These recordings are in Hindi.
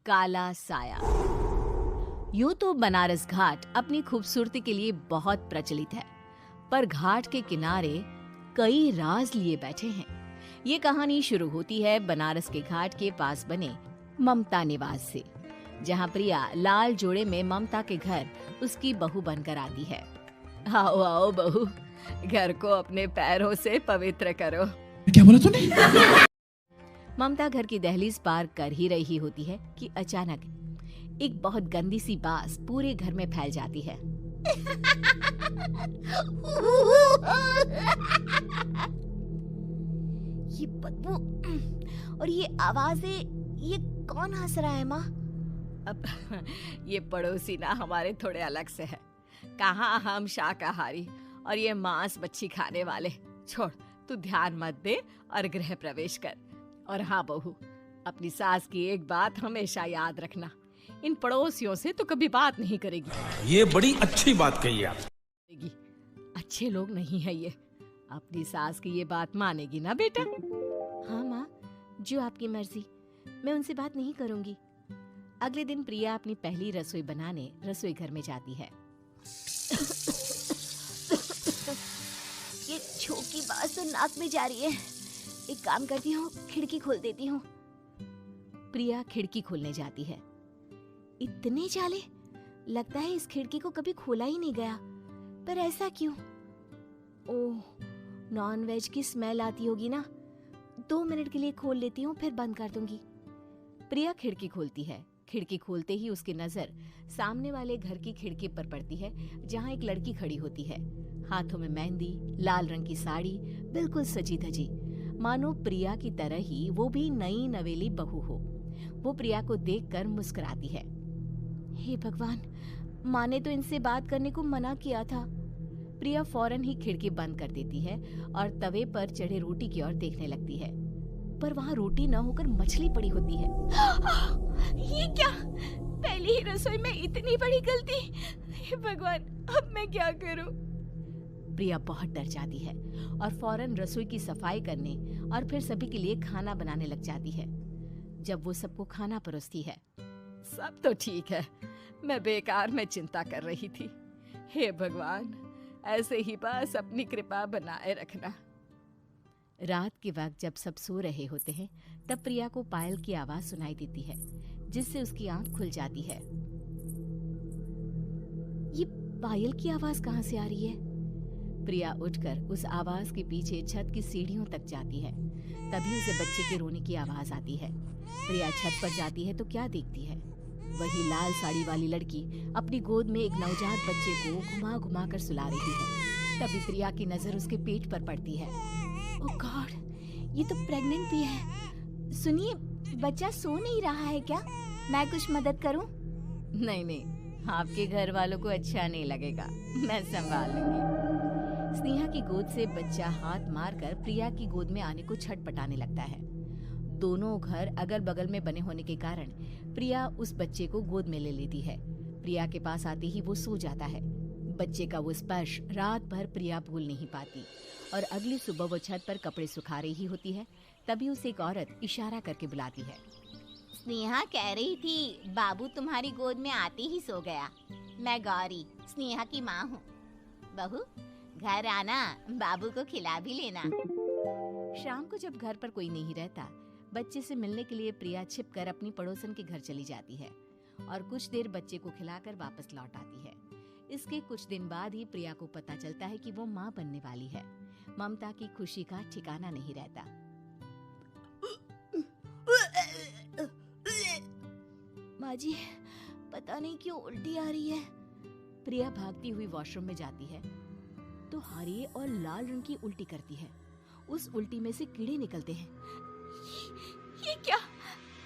काला साया। यूं तो बनारस घाट अपनी खूबसूरती के लिए बहुत प्रचलित है, पर घाट के किनारे कई राज लिए बैठे हैं। ये कहानी शुरू होती है बनारस के घाट के पास बने ममता निवास से, जहां प्रिया लाल जोड़े में ममता के घर उसकी बहू बनकर आती है। आओ आओ बहू, घर को अपने पैरों से पवित्र करो। क्या बोला तूने? ममता घर की दहलीज पार कर ही रही होती है कि अचानक एक बहुत गंदी सी बास पूरे घर में फैल जाती है। ये बदबू और ये आवाजें, ये कौन हंस रहा है माँ? अब ये पड़ोसी ना हमारे थोड़े अलग से है। कहाँ हम शाकाहारी और ये मांस मच्छी खाने वाले। छोड़, तू ध्यान मत दे और गृह प्रवेश कर। और हाँ बहू, अपनी सास की एक बात हमेशा याद रखना, इन पड़ोसियों से तो कभी बात नहीं करेगी। ये बड़ी अच्छी बात कही आप। अच्छे लोग नहीं है ये। अपनी सास की ये बात मानेगी ना बेटा? हाँ माँ, जो आपकी मर्जी, मैं उनसे बात नहीं करूंगी। अगले दिन प्रिया अपनी पहली रसोई बनाने रसोई घर में जाती है। ये छोटी बात तो नाक में जा रही है। एक काम करती हूँ, खिड़की खोल देती हूँ। प्रिया खिड़की खोलने जाती है। इतने जाले, लगता है इस खिड़की को कभी खोला ही नहीं गया। पर ऐसा क्यों? ओह, नॉन वेज की स्मेल आती होगी ना। 2 मिनट के लिए खोल लेती हूँ, फिर बंद कर दूंगी। प्रिया खिड़की खोलती है। खिड़की खोलते ही उसकी नजर सामने वाले घर की खिड़की पर पड़ती है, जहाँ एक लड़की खड़ी होती है। हाथों में मेहंदी, लाल रंग की साड़ी, बिल्कुल सजी धजी, मानो प्रिया की तरह ही वो भी नई नवेली बहू हो। वो प्रिया को देखकर मुस्कुराती है। हे भगवान, माँ ने तो इनसे बात करने को मना किया था। प्रिया फौरन ही खिड़की बंद कर देती है और तवे पर चढ़े रोटी की ओर देखने लगती है, पर वहाँ रोटी न होकर मछली पड़ी होती है। ये क्या? पहली ही रसोई में इतनी बड़ी गलती! हे भगवान, अब मैं क्या करूं? प्रिया बहुत डर जाती है और फौरन रसोई की सफाई करने और फिर सभी के लिए खाना बनाने लग जाती है। जब वो सबको खाना परोसती है, सब तो ठीक है, मैं बेकार में चिंता कर रही थी। हे भगवान, ऐसे ही बस अपनी कृपा बनाए रखना। रात के वक्त जब सब सो रहे होते हैं, तब प्रिया को पायल की आवाज सुनाई देती है, जिससे उसकी आंख खुल जाती है। ये पायल की आवाज कहाँ से आ रही है? प्रिया उठकर उस आवाज के पीछे छत की सीढ़ियों तक जाती है। तभी उसे बच्चे के रोने की आवाज आती है। प्रिया छत पर जाती है तो क्या देखती है? वही लाल साड़ी वाली लड़की अपनी गोद में एक नवजात बच्चे को घुमा घुमा कर सुला रही है। तभी प्रिया की नजर उसके पेट पर पड़ती है। ओह गॉड, ये तो प्रेग्नेंट भी है। सुनिए, बच्चा सो नहीं रहा है क्या? मैं कुछ मदद करूं? नहीं, आपके घर वालों को अच्छा नहीं लगेगा, मैं संभाल लूंगी। स्नेहा की गोद से बच्चा हाथ मारकर प्रिया की गोद में आने को छटपटाने लगता है। दोनों घर अगल बगल में बने होने के कारण प्रिया उस बच्चे को गोद में ले लेती है। प्रिया के पास आते ही वो सो जाता है। बच्चे का वो स्पर्श रात भर प्रिया भूल नहीं पाती और अगली सुबह वो छत पर कपड़े सुखा रही होती है। तभी उसे एक औरत इशारा करके बुलाती है। स्नेहा कह रही थी बाबू तुम्हारी गोद में आते ही सो गया। मैं गौरी, स्नेहा की माँ हूँ। बहू, घर आना, बाबू को खिला भी लेना। शाम को जब घर पर कोई नहीं रहता, बच्चे से मिलने के लिए प्रिया छिपकर अपनी पड़ोसन के घर चली जाती है और कुछ देर बच्चे को खिलाकर वापस लौट आती है। इसके कुछ दिन बाद ही प्रिया को पता चलता है कि वो माँ बनने वाली है। ममता की खुशी का ठिकाना नहीं रहता। माँ जी, पता नहीं क्यों उल्टी आ रही है। प्रिया भागती हुई वॉशरूम में जाती है तो हरे और लाल रंग की उल्टी करती है। उस उल्टी में से कीड़े निकलते हैं। ये क्या?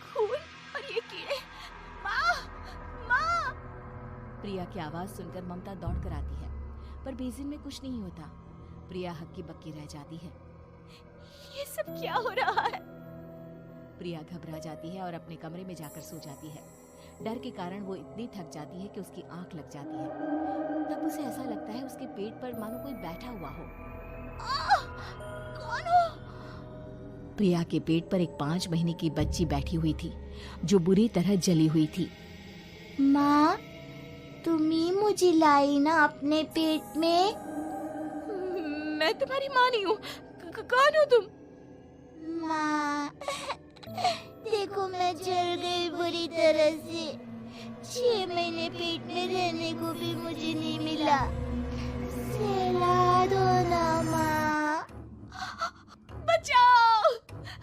खून और ये कीड़े! माँ! माँ! प्रिया की आवाज सुनकर ममता दौड़ कर आती है, पर बेसिन में कुछ नहीं होता। प्रिया हक्की बक्की रह जाती है। ये सब क्या हो रहा है? प्रिया घबरा जाती है और अपने कमरे में जाकर सो जाती है। डर के कारण वो इतनी थक जाती है कि उसकी आंख लग जाती है। तब उसे ऐसा लगता है उसके पेट पर मानो कोई बैठा हुआ हो। कौन हो? प्रिया के पेट पर एक 5 महीने की बच्ची बैठी हुई थी। जो बुरी तरह जली हुई थी। माँ, तुम्ही मुझे लाई ना अपने पेट में? मैं तुम्हारी माँ नहीं हूँ। कौन हो तुम? माँ, देखो मैं जल गई बुरी तरह से। 6 महीने पेट में रहने को भी मुझे नहीं मिला। सहला दो ना माँ। बचाओ,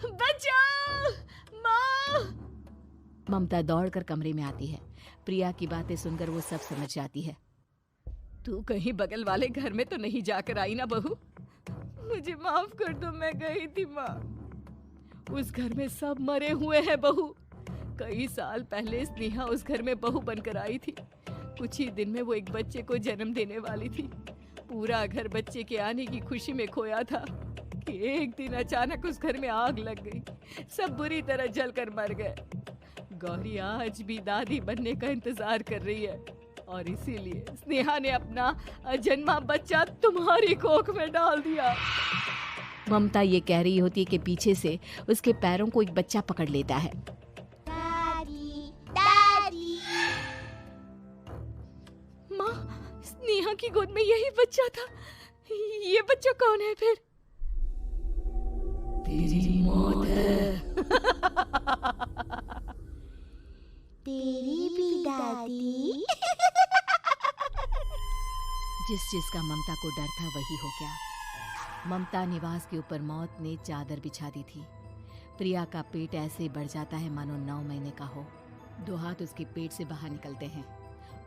बचाओ, माँ। ममता दौड़कर कमरे में आती है। प्रिया की बातें सुनकर वो सब समझ जाती है। तू कहीं बगल वाले घर में तो नहीं जाकर आई ना बहू? मुझे माफ कर दो, मैं गई थी माँ। उस घर में सब मरे हुए हैं बहू। कई साल पहले स्नेहा उस घर में बहू बनकर आई थी। कुछ ही दिन में वो एक बच्चे को जन्म देने वाली थी। पूरा घर बच्चे के आने की खुशी में खोया था कि एक दिन अचानक उस घर में आग लग गई। सब बुरी तरह जलकर मर गए। गौरी आज भी दादी बनने का इंतजार कर रही है और इसीलिए स्नेहा ने अपना अजन्मा बच्चा तुम्हारी कोख में डाल दिया। ममता ये कह रही होती है कि पीछे से उसके पैरों को एक बच्चा पकड़ लेता है। दादी, दादी। माँ, स्नेहा की गोद में यही बच्चा था। ये बच्चा कौन है फिर? तेरी मौत है। तेरी भी दादी। जिस चीज का ममता को डर था वही हो गया। ममता निवास के ऊपर मौत ने चादर बिछा दी थी। प्रिया का पेट ऐसे बढ़ जाता है मानो 9 महीने का हो। 2 हाथ उसके पेट से बाहर निकलते हैं।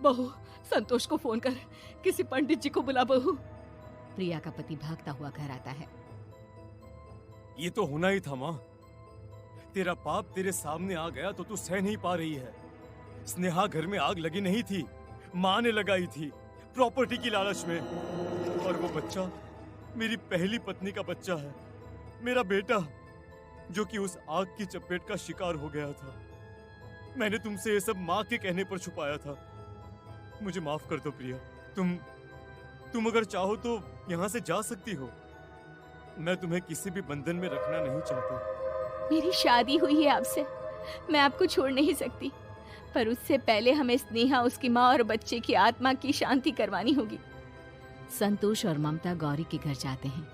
बहू, संतोष को फोन कर, किसी पंडित जी को बुला बहू। प्रिया का पति भागता हुआ घर आता है। ये तो होना ही था माँ। तेरा पाप तेरे सामने आ गया तो तू सह नहीं पा रही है। स्नेहा घर में आग लगी नहीं थी, माँ ने लगाई थी, प्रॉपर्टी की लालच में। और वो बच्चा मेरी पहली पत्नी का बच्चा है, मेरा बेटा, जो कि उस आग की चपेट का शिकार हो गया था। मैंने तुमसे ये सब माँ के कहने पर छुपाया था। मुझे माफ कर दो प्रिया। तुम अगर चाहो तो यहाँ से जा सकती हो। मैं तुम्हें किसी भी बंधन में रखना नहीं चाहता। मेरी शादी हुई है आपसे, मैं आपको छोड़ नहीं सकती, पर उससे पहले हमें स्नेहा, उसकी माँ और बच्चे की आत्मा की शांति करवानी होगी। संतोष और ममता गौरी के घर जाते हैं।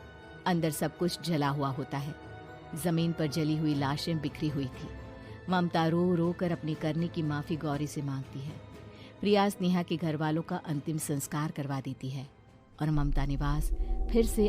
अंदर सब कुछ जला हुआ होता है। जमीन पर जली हुई लाशें बिखरी हुई थी। ममता रो रो कर अपनी करने की माफी गौरी से मांगती है। प्रिया स्नेहा के घर वालों का अंतिम संस्कार करवा देती है और ममता निवास फिर से